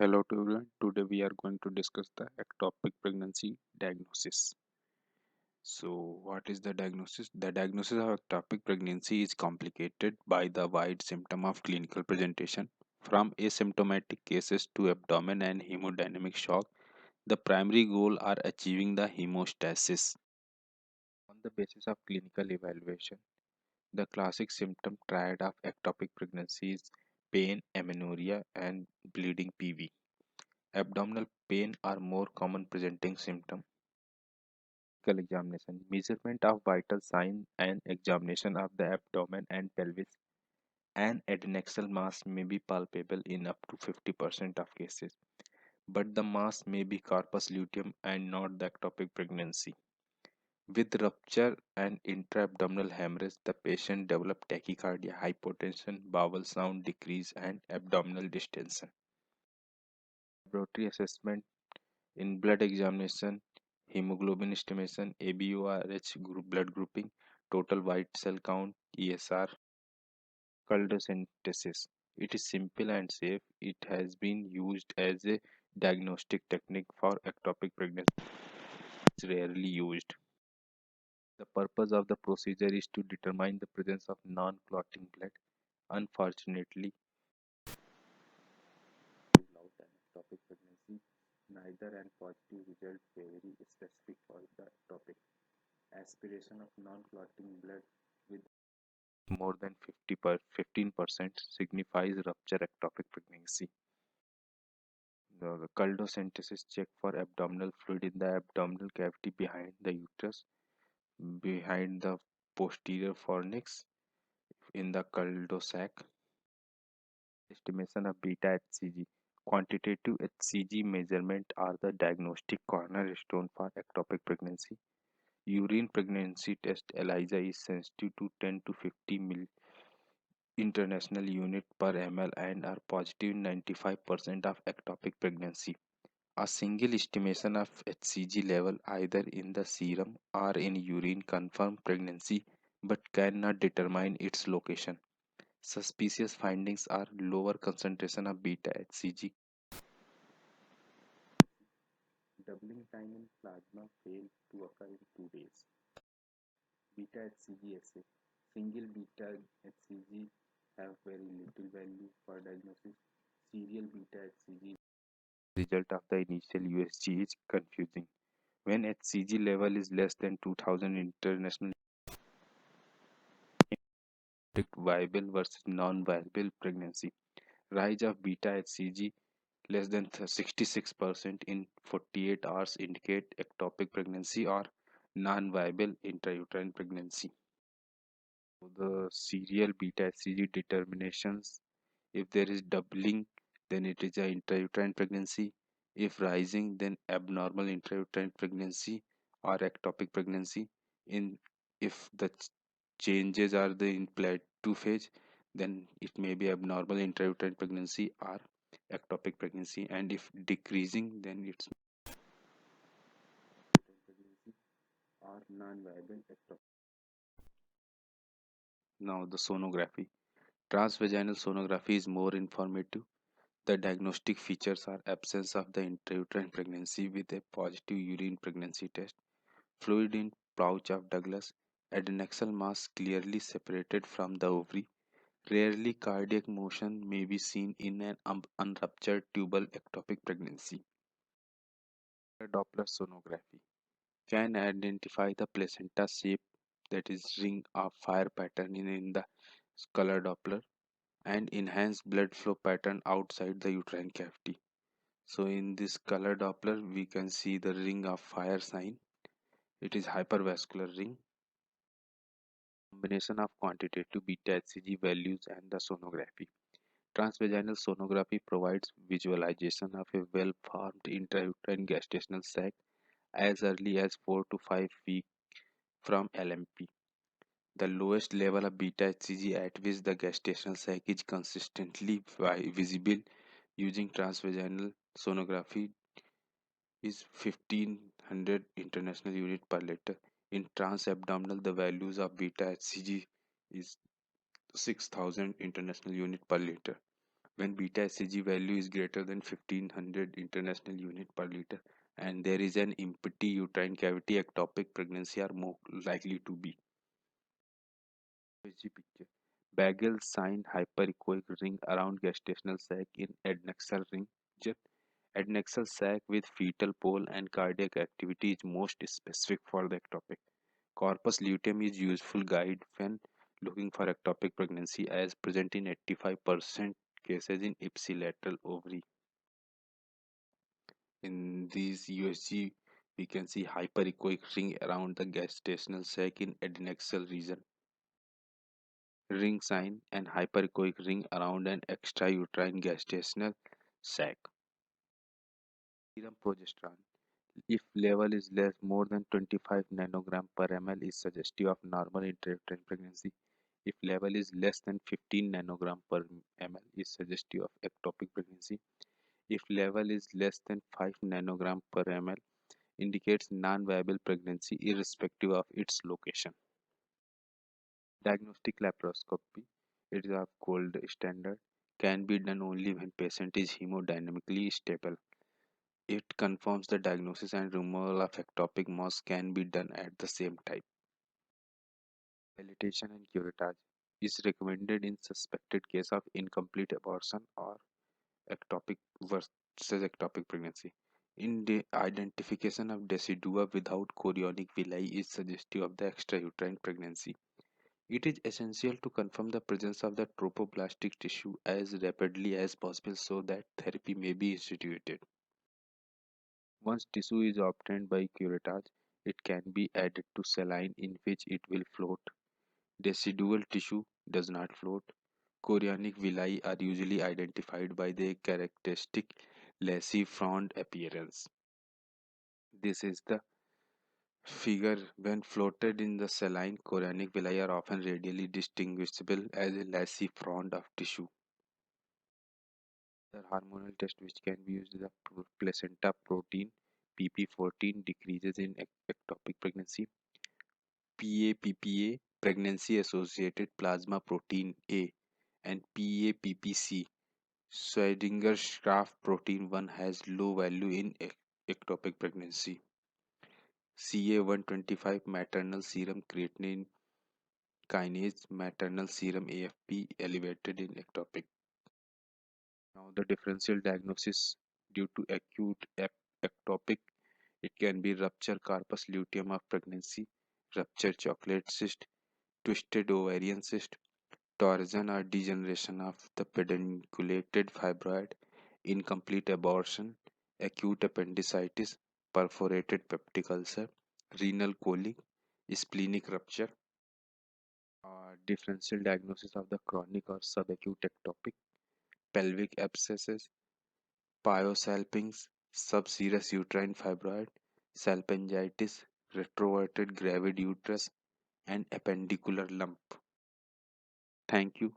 Hello to everyone. Today we are going to discuss the ectopic pregnancy diagnosis. So, what is the diagnosis? The diagnosis of ectopic pregnancy is complicated by the wide symptom of clinical presentation. From asymptomatic cases to abdomen and hemodynamic shock, the primary goal are achieving the hemostasis. On the basis of clinical evaluation, the classic symptom triad of ectopic pregnancy is pain, amenorrhea, and bleeding PV. Abdominal pain are more common presenting symptom. Physical examination, measurement of vital signs and examination of the abdomen and pelvis. An adnexal mass may be palpable in up to 50% of cases, but the mass may be corpus luteum and not the ectopic pregnancy. With rupture and intra-abdominal hemorrhage, the patient develop tachycardia, hypotension, bowel sound decrease, and abdominal distension. Laboratory assessment in blood examination, hemoglobin estimation, ABORH group blood grouping, total white cell count, ESR, cultosynthesis. It is simple and safe. It has been used as a diagnostic technique for ectopic pregnancy. It's rarely used. The purpose of the procedure is to determine the presence of non-clotting blood. Unfortunately, rule out an ectopic pregnancy, neither and positive result very specific for the ectopic. Aspiration of non-clotting blood with more than 15% signifies rupture ectopic pregnancy. The cultosynthesis check for abdominal fluid in the abdominal cavity behind the uterus, behind the posterior fornix, in the cul-de-sac. Estimation of beta HCG. Quantitative HCG measurement are the diagnostic cornerstone for ectopic pregnancy. Urine pregnancy test ELISA is sensitive to 10 to 50 international unit per ml and are positive in 95% of ectopic pregnancy. A single estimation of HCG level either in the serum or in urine confirm pregnancy but cannot determine its location. Suspicious findings are lower concentration of beta HCG. Doubling time in plasma failed to occur in 2 days. Beta HCG assay. Single beta HCG have very little value for diagnosis. Serial beta HCG result of the initial USG is confusing. When HCG level is less than 2000 international, predict viable versus non-viable pregnancy. Rise of beta HCG less than 66% in 48 hours indicate ectopic pregnancy or non-viable intrauterine pregnancy. The serial beta HCG determinations, if there is doubling, then it is a intrauterine pregnancy. If rising, then abnormal intrauterine pregnancy or ectopic pregnancy. In if the changes are the in plateau phase, then it may be abnormal intrauterine pregnancy or ectopic pregnancy. And if decreasing, then it's pregnancy or non-viable ectopic. Now the sonography. Transvaginal sonography is more informative. The diagnostic features are absence of the intrauterine pregnancy with a positive urine pregnancy test, fluid in pouch of Douglas, adnexal mass clearly separated from the ovary. Rarely cardiac motion may be seen in an unruptured tubal ectopic pregnancy. Doppler sonography can identify the placenta shape, that is ring of fire pattern in the color Doppler, and enhance blood flow pattern outside the uterine cavity. So in this color Doppler, we can see the ring of fire sign. It is hypervascular ring. Combination of quantitative beta HCG values and the sonography. Transvaginal sonography provides visualization of a well-formed intrauterine gestational sac as early as 4 to 5 weeks from LMP. The lowest level of beta HCG at which the gestational sac is consistently visible using transvaginal sonography is 1500 international unit per liter. In transabdominal, the values of beta HCG is 6000 international unit per liter. when beta HCG value is greater than 1500 international unit per liter and there is an empty uterine cavity, ectopic pregnancy are more likely to be. USG picture. Bagel sign hyperechoic ring around gestational sac in adnexal ring. Adnexal sac with fetal pole and cardiac activity is most specific for the ectopic. Corpus luteum is useful guide when looking for ectopic pregnancy as present in 85% cases in ipsilateral ovary. In these USG, we can see hyperechoic ring around the gestational sac in adnexal region. Ring sign and hyperechoic ring around an extrauterine gestational sac. Serum progesterone. If level is less more than 25 nanogram per ml is suggestive of normal intrauterine pregnancy. If level is less than 15 nanogram per ml is suggestive of ectopic pregnancy. If level is less than 5 nanogram per ml indicates non-viable pregnancy irrespective of its location. Diagnostic laparoscopy, it is a gold standard, can be done only when patient is hemodynamically stable. It confirms the diagnosis and removal of ectopic mass can be done at the same time. Dilatation and curettage is recommended in suspected case of incomplete abortion or ectopic versus ectopic pregnancy. In the identification of decidua without chorionic villi is suggestive of the extrauterine pregnancy. It is essential to confirm the presence of the trophoblastic tissue as rapidly as possible so that therapy may be instituted. Once tissue is obtained by curettage, it can be added to saline in which it will float. Decidual tissue does not float. Chorionic villi are usually identified by their characteristic lacy frond appearance. This is the figure. When floated in the saline, chorionic villi are often radially distinguishable as a lacy frond of tissue. The hormonal test which can be used is the placenta protein PP14 decreases in ectopic pregnancy. PAPPA pregnancy associated plasma protein A and PAPPC Schrödinger-Schraff protein 1 has low value in ectopic pregnancy. CA125 maternal serum creatinine kinase maternal serum AFP elevated in ectopic. Now the differential diagnosis due to acute ectopic, it can be rupture corpus luteum of pregnancy, rupture chocolate cyst, twisted ovarian cyst, torsion or degeneration of the pedunculated fibroid, incomplete abortion, acute appendicitis, perforated peptic ulcer, renal colic, splenic rupture. Differential diagnosis of the chronic or subacute ectopic, pelvic abscesses, pyosalpinx, subserous uterine fibroid, salpingitis, retroverted gravid uterus, and appendicular lump. Thank you.